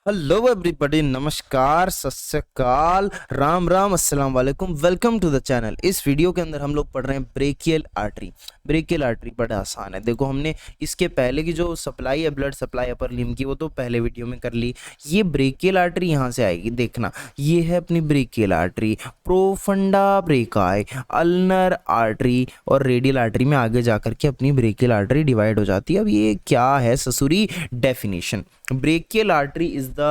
Hello everybody, नमस्कार, सत श्री अकाल, राम राम, अस्सलाम वालेकुम। Welcome to the channel. इस वीडियो के अंदर हम लोग पढ़ रहे हैं ब्रेकियल आर्टरी। ब्रेकियल आर्टरी बड़ा आसान है। देखो, हमने इसके पहले की जो सप्लाई है, ब्लड सप्लाई अपर लिम्ब की, वो तो पहले वीडियो में कर ली। ये ब्रेकियल आर्टरी यहाँ से आएगी, देखना। ये है अपनी brachial artery, profunda brachii, ulnar artery और रेडियल आर्टरी में आगे जाकर के अपनी ब्रेकियल आर्टरी डिवाइड हो जाती है। अब ये क्या है ससुरी definition? Brachial artery is the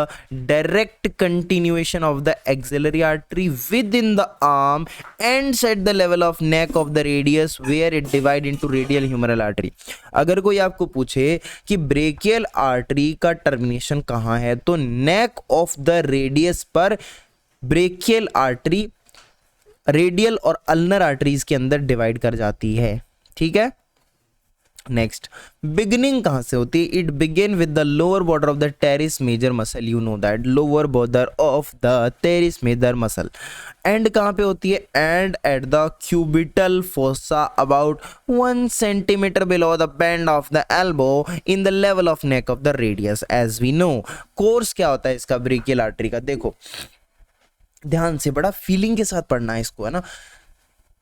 direct continuation of the axillary artery within the arm, ends at the level of neck of the radius where it divide into radial humeral artery। अगर कोई आपको पूछे कि ब्रेकियल आर्टरी का termination कहाँ है, तो नेक of the radius पर ब्रेकियल आर्टरी रेडियल और अल्नर आर्टरीज के अंदर डिवाइड कर जाती है। ठीक है, नेक्स्ट, बिगिनिंग कहां से होती है? It begin with the lower border of the teres major muscle. You know that, lower border of the teres major muscle. And कहां पे होती है? And at the cubital fossa about 1 centimetre below the bend of the elbow in the level of neck of the radius. As we know, course क्या होता है इसका brachial artery का? देखो ध्यान से, बड़ा फीलिंग के साथ पढ़ना है इसको, है ना।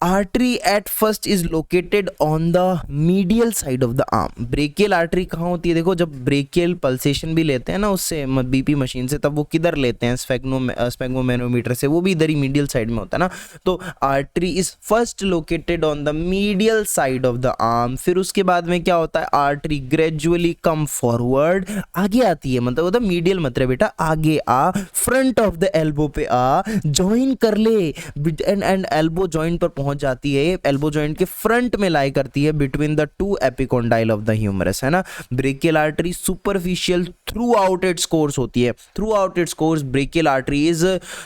Artery at first is located on the medial side of the arm. Brachial artery कहाँ होती है? देखो, जब ब्रेकियल पल्सेशन भी लेते हैं ना उससे, बीपी मशीन से, तब वो किधर लेते हैं? स्फेग्मोमेनोमीटर से, वो भी इधर ही मीडियल साइड में होता है ना। तो artery is first located on the medial side of the arm. फिर उसके बाद में क्या होता है? आर्टरी ग्रेजुअली कम फॉरवर्ड, आगे आती है, मतलब होता मीडियल, मतलब बेटा आगे आ, फ्रंट ऑफ द एल्बो पे आ, ज्वाइन कर ले, एंड एल्बो ज्वाइंट पर पहुंच जाती है। एल्बो जॉइंट के फ्रंट में लाई करती है between the two epicondyle of the humerus, है ना। Brachial artery superficial throughout its course होती है। Throughout its course brachial artery is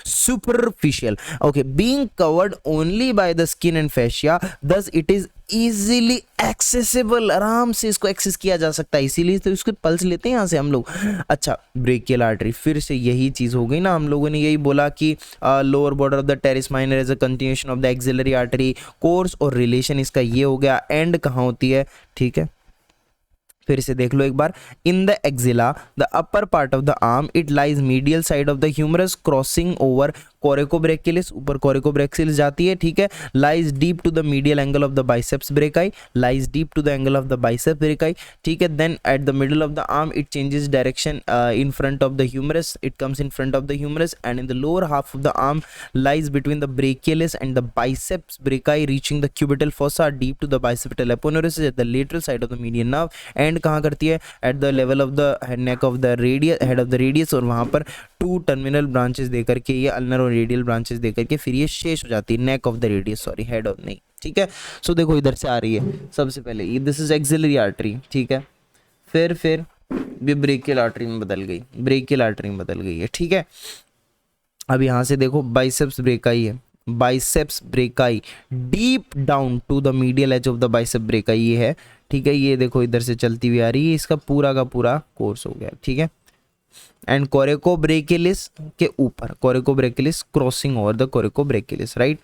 superficial, okay, being covered only by the skin and fascia, thus it is easily accessible. आराम से इसको access किया जा सकता है, इसीलिए तो इसको पल्स लेते हैं यहाँ से हम लोग। अच्छा, ब्रेकियल आर्टरी, फिर से यही चीज हो गई ना, हम लोगों ने यही बोला कि lower border of the teres minor as a continuation of the axillary artery. Course और रिलेशन इसका ये हो गया। एंड कहाँ होती है? ठीक है, फिर से देख लो एक बार। In the axilla, the upper part of the arm, it lies medial side of the humerus crossing over coracobrachialis, ऊपर कोरेकोब्रेकिलिस जाती है। ठीक है, lies deep to the medial angle of the biceps brachii, lies deep to the angle of the biceps brachii. ठीक है, then at the middle of the arm it changes direction in front of the humerus, it comes in front of the humerus, and in the lower half of the arm lies between the brachialis and the biceps brachii, reaching the cubital fossa deep to the bicipital aponeurosis at the lateral side of the median nerve। And कहाँ करती है? Eight the level of the neck of the radius, head of the radius, और वहाँ पर 2 terminal branches देकर के, ये ulnar और रेडियल ब्रांचेस देकर के फिर ये शेष हो जाती है, नेक of the radius, sorry head of नहीं। ठीक है, सो देखो इधर से आ रही है सबसे पहले, ये दिस इज एक्सिलरी आर्टरी। ठीक है, फिर भी ब्रेकियल आर्टरी में बदल गई, ब्रेकियल आर्टरी में बदल गई है। ठीक है, अब यहाँ से देखो बाइसेप्स ब्रेकाई है, biceps brachii deep down to the medial edge of the bicep brachii, ये है। ठीक है, ये देखो इधर से चलती हुई आ रही है, इसका पूरा का पूरा कोर्स हो गया। ठीक है, एंड कोरेकोब्रेकिलिस के ऊपर, coracobrachialis crossing over the coracobrachialis, right.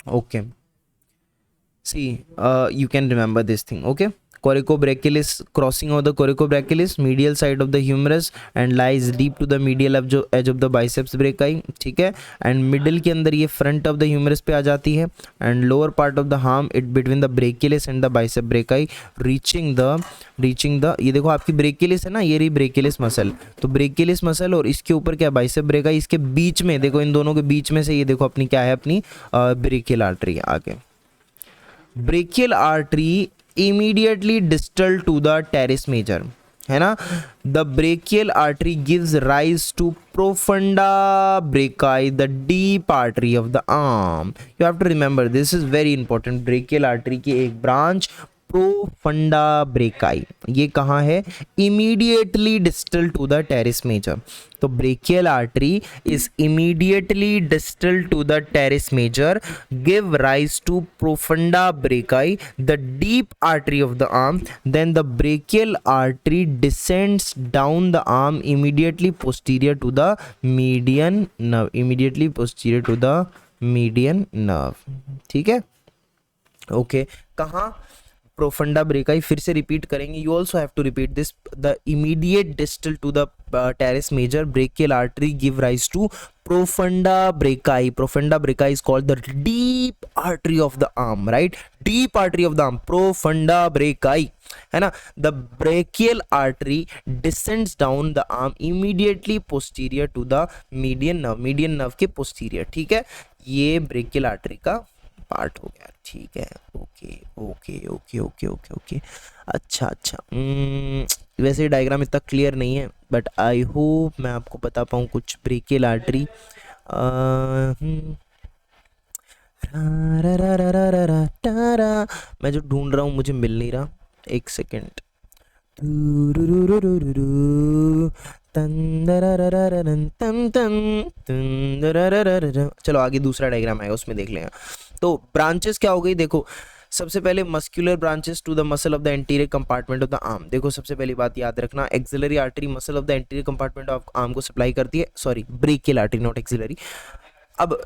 Okay, see you can remember this thing, okay। Coracobrachiolis crossing over the coracobrachiolis, medial side of the humerus and lies deep to the medial edge of the biceps brachii। ठीक है, and middle के अंदर ये front of the humerus पे आ जाती है, and lower part of the harm it between the brachialis and the bicep brachii, reaching the ये देखो आपकी ब्रेकियलिस है ना, ये रही ब्रेकियलिस मसल, तो ब्रेकियलिस मसल और इसके ऊपर क्या? बाइसेप ब्रेकाई, इसके बीच में देखो, इन दोनों के बीच में से ये देखो अपनी क्या है? अपनी ब्रेकियल आर्टरी। आगे brachial artery immediately distal to the teres major, है ना। The brachial artery gives rise to profunda brachii, the deep artery of the arm. You have to remember, this is very important. Brachial artery की एक branch profunda brachii, ये कहाँ है? Immediately distal to the teres major. तो brachial artery is immediately distal to the teres major, give rise to profunda brachii, the deep artery of the arm. Then the brachial artery descends down the arm immediately posterior to the median nerve, immediately posterior to the median nerve. ठीक है, okay, कहाँ? Profunda brachii, फिर से repeat करेंगे, you also have to repeat this, the immediate distal to the teres major brachial artery give rise to profunda brachii. Profunda brachii is called the deep artery of the arm, right? Deep artery of the arm, profunda brachii, है ना. The brachial artery descends down the arm immediately posterior to the median nerve, median nerve के posterior. ठीक है, ये brachial artery का part हो गया. ठीक है, okay okay okay okay okay okay. अच्छा अच्छा, वैसे डायग्राम इतना क्लियर नहीं है, बट आई होप मैं आपको बता पाऊँ कुछ. ब्रेकियल आर्टरी, मैं जो ढूंढ रहा हूँ मुझे मिल नहीं रहा, एक सेकेंड. चलो आगे दूसरा डायग्राम आएगा, उसमें देख लेंगे. तो ब्रांचेस क्या हो गई, देखो सबसे पहले muscular branches to the muscle of the anterior compartment of the arm. देखो सबसे पहली बात याद रखना, axillary artery muscle of the anterior compartment of arm को सप्लाई करती है, sorry brachial artery not axillary. अब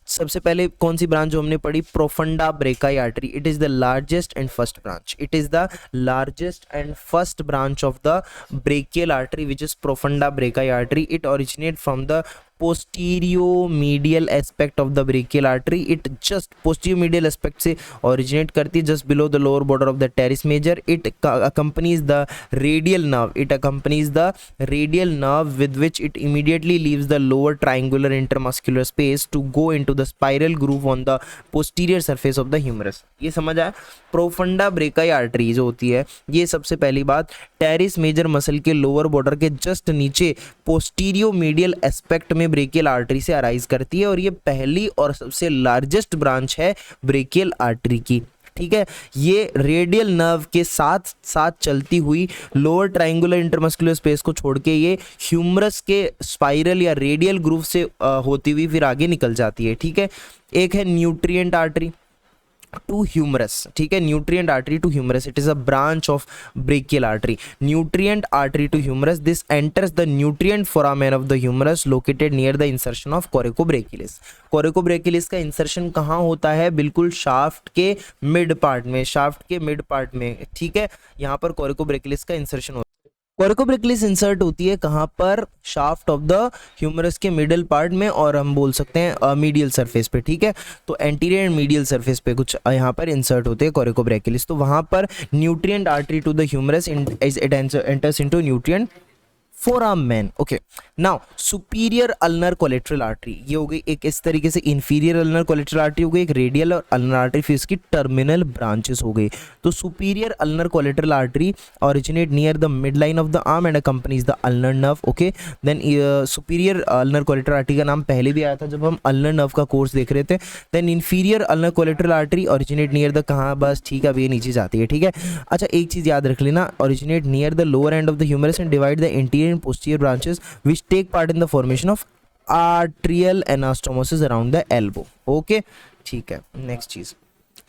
सबसे पहले कौन सी ब्रांच जो हमने पढ़ी, profunda brachii artery. It is the largest and first branch, it is the largest and first branch of the brachial artery which is profunda brachii artery. It originate from the posterior medial aspect of the brachial artery. It just posterior medial aspect से originate करती है, just below the lower border of the teres major. It accompanies the radial nerve. It accompanies the radial nerve with which it immediately leaves the lower triangular intermuscular space to go into the spiral groove on the posterior surface of the humerus. ये समझ आया. Profunda brachii artery जो होती है, ये सबसे पहली बात टेरिस मेजर मसल के लोअर बॉर्डर के जस्ट नीचे पोस्टीरियो मीडियल एस्पेक्ट में ब्रेकियल आर्टरी से अराइज करती है, और ये पहली और सबसे लार्जेस्ट ब्रांच है ब्रेकियल आर्टरी की. ठीक है, ये रेडियल नर्व के साथ साथ चलती हुई लोअर ट्रायंगुलर इंटरमस्कुलर स्पेस को छोड़ के ये ह्यूमरस के स्पाइरल या रेडियल ग्रूव से होती हुई फिर आगे निकल जाती है. ठीक है, एक है न्यूट्रिएंट आर्टरी टू ह्यूमरस. ठीक है, nutrient artery to humerus, it is a branch of brachial artery. Nutrient artery to humerus, this enters the nutrient foramen of the humerus located near the insertion of coracobrachialis. Coracobrachialis का insertion कहाँ होता है, बिल्कुल shaft के mid part में, shaft के mid part में. ठीक है, यहाँ पर कोरिकोब्रेकिलिस का इंसर्शन होता है. कोरिकोब्रेकिलिस इंसर्ट होती है कहाँ पर, शाफ्ट ऑफ द ह्यूमरस के मिडल पार्ट में, और हम बोल सकते हैं मीडियल सरफेस पे. ठीक है, तो एंटीरियर एंड मीडियल सरफेस पे कुछ यहाँ पर इंसर्ट होते हैं कोरिकोब्रेकिलिस. तो वहाँ पर nutrient artery to the humerus it enters into nutrient foramen. Okay, now superior ulnar collateral artery, ये हो गई एक इस तरीके से. इंफीरियर अल्नर कोलेट्रल आर्टरी हो गई, एक रेडियल और अल्नर आर्टरी, फिर इसकी टर्मिनल ब्रांचेस हो गई. तो superior ulnar collateral artery originate near the mid line of the arm and accompanies the ulnar nerve. Okay, then superior ulnar collateral artery का नाम पहले भी आया था जब हम अल्नर नर्व का कोर्स देख रहे थे. Then inferior ulnar collateral artery originate near the, कहाँ, बस ठीक है, अब ये नीचे जाती है. ठीक है, अच्छा एक चीज याद रख लेना, originate near the lower end of the humerus and divide the interior and posterior branches which take part in the formation of arterial anastomosis around the elbow. Okay, ठीक है. नेक्स्ट चीज,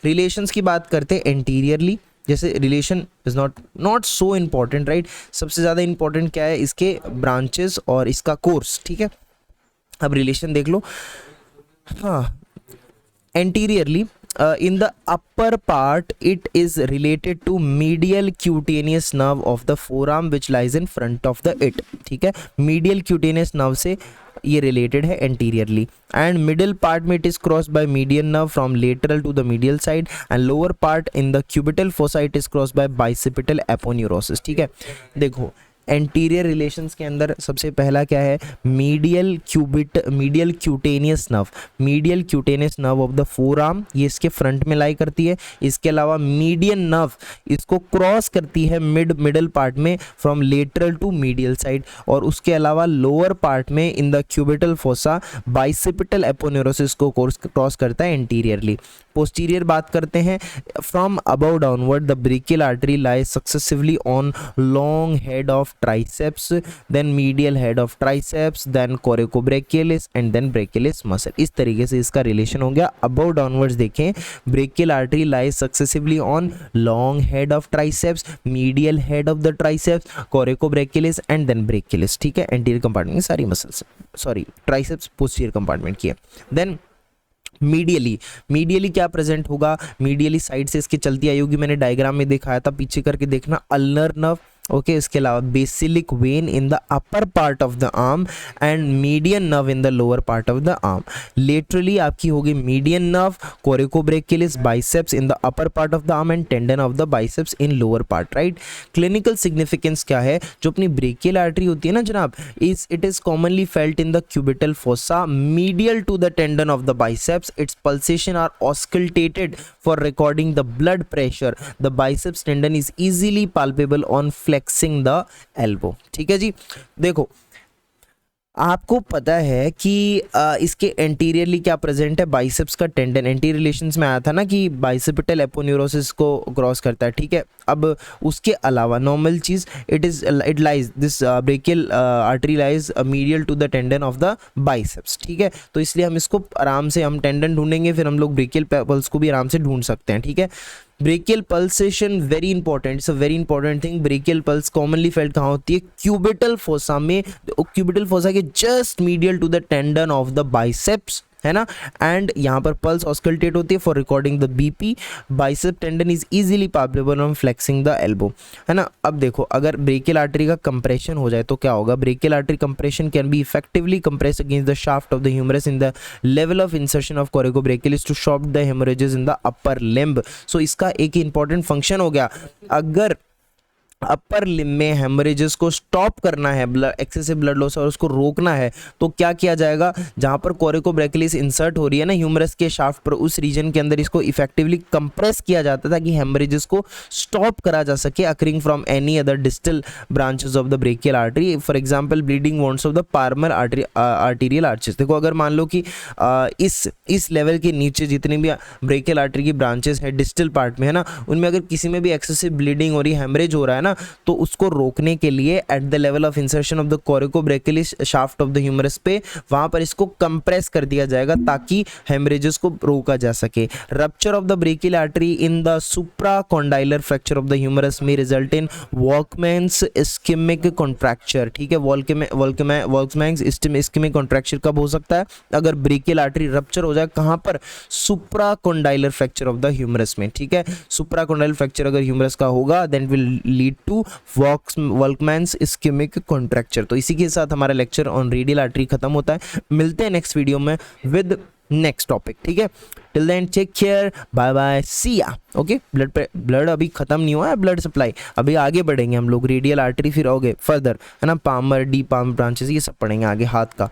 रिलेशंस की बात करते हैं एंटीरियरली. जैसे relation is not so important, right. सबसे ज़्यादा इंपॉर्टेंट क्या है, इसके ब्रांचेस और इसका कोर्स. ठीक है, अब रिलेशन देख लो. हाँ, anteriorly in the upper part it is related to medial cutaneous nerve of the forearm which lies in front of the it. ठीक है, medial cutaneous nerve से ये related है anteriorly, and middle part में it is crossed by median nerve from lateral to the medial side, and lower part in the cubital fossa it is crossed by bicipital aponeurosis. ठीक है, देखो anterior relations के अंदर सबसे पहला क्या है, medial cutaneous nerve. Medial cutaneous nerve of the four arm, ये इसके फ्रंट में लाई करती है. इसके अलावा मीडियन नर्व इसको क्रॉस करती है मिडल पार्ट में from lateral to medial side, और उसके अलावा लोअर पार्ट में in the cubital fossa bicipital aponeurosis को क्रॉस करता है एंटीरियरली. पोस्टीरियर बात करते हैं, from above downward the brachial artery lies successively on long head of triceps, then medial head of triceps, then coracobrachialis and then brachialis muscle. इस तरीके से इसका रिलेशन हो गया. अबव डाउनवर्ड्स देखें, brachial artery lies successively on long head of triceps, medial head of the triceps, coracobrachialis and then brachialis. ठीक है, anterior compartment सारी muscles, sorry triceps posterior compartment की है. देन मीडियली क्या प्रेजेंट होगा, मीडियली साइड से इसकी चलती आई होगी, मैंने डायग्राम में दिखाया था, पीछे करके देखना, अल्नर नर्व, ओके। इसके अलावा basilic vein in the upper part of the arm and median nerve in the lower part of the arm. Laterally आपकी होगी median nerve, coracobrachialis biceps in the upper part of the arm and tendon of the biceps in lower part, right. Clinical significance क्या है, जो अपनी brachial artery होती है ना जनाब, it is commonly felt in the cubital fossa medial to the tendon of the biceps. Its pulsation are auscultated for recording the blood pressure. The biceps tendon is easily palpable on flexing the elbow, ठीक है जी। देखो आपको पता है कि इसके anteriorly क्या present है, बाइसेप्स का टेंडन, एंटीरियर रिलेशंस में आया था ना कि बाइसेपिटल एपोन्यूरोसिस को क्रॉस करता है, ठीक है। अब उसके अलावा नॉर्मल चीज, it lies this brachial artery lies medial to the tendon of the biceps, ठीक है। तो इसलिए हम इसको आराम से, हम टेंडन ढूंढेंगे फिर हम लोग ब्रेकियल पल्स को भी आराम से ढूंढ सकते हैं, ठीक है। Brachial pulsation very important, it's a very important thing. Brachial pulse commonly felt कहाँ होती है, क्यूबिटल फोसा में, क्यूबिटल फोसा के just medial to the tendon of the biceps, है ना। एंड यहाँ पर पल्स ऑस्कल्टेट होती है for recording the BP. Bicep tendon is easily palpable on flexing the elbow, है ना। अब देखो अगर ब्रेकियल आर्टरी का कंप्रेशन हो जाए तो क्या होगा, brachial artery compression can be effectively compress against the shaft of the humerus in the level of insertion of coracobrachialis to stop the haemorrhages in the upper limb. So इसका एक important function हो गया, अगर upper limb में haemorrhages को stop करना है, blood excessive blood loss और उसको रोकना है, तो क्या किया जाएगा, जहां पर कोरिकोब्रेकियलिस इंसर्ट हो रही है ना ह्यूमरस के शाफ्ट पर, उस रीजन के अंदर इसको इफेक्टिवली कंप्रेस किया जाता है ताकि हेमरेजेस को स्टॉप करा जा सके occurring from any other distal branches of the brachial artery, for example bleeding wants of the Parmar arterial arches. देखो अगर मान लो कि इस लेवल के नीचे जितनी भी ब्रेकियल आर्टरी की ब्रांचेस है डिस्टल पार्ट में, है ना, उनमें अगर किसी में भी एक्सेसिव ब्लीडिंग हो रही है, हेमरेज हो रहा है ना, तो उसको रोकने के लिए at the level of insertion of the coracobrachialis shaft of the humerus पे, वहां पर इसको कंप्रेस कर दिया जाएगा ताकि हेमरेजेस को रोका जा सके। Rupture of the brachial artery in the supracondylar fracture of the humerus may result in Volkmann's ischaemic contracture, ठीक है। वॉल्कमैन्स इस्केमिक कॉन्ट्रैक्चर कब हो सकता है, अगर ब्रेकियल आर्टरी रप्चर हो जाए, कहां पर, supracondylar fracture of the humerus में, ठीक है। सुप्राकॉन्डाइलर फ्रैक्चर अगर ह्यूमरस का होगा then will lead to Volkmann's ischaemic contracture. तो इसी के साथ हमारा लेक्चर ऑन रेडियल आर्टरी खत्म होता है। मिलते हैं नेक्स्ट वीडियो में विद नेक्स्ट टॉपिक, ठीक है। Till then take care, bye bye, see ya. Okay, blood अभी खत्म नहीं हुआ है, ब्लड सप्लाई अभी आगे बढ़ेंगे हम लोग, रेडियल आर्टरी फिर हो गए फर्दर, है ना, पामर डी पाम ब्रांचेस ये सब पढ़ेंगे आगे हाथ का।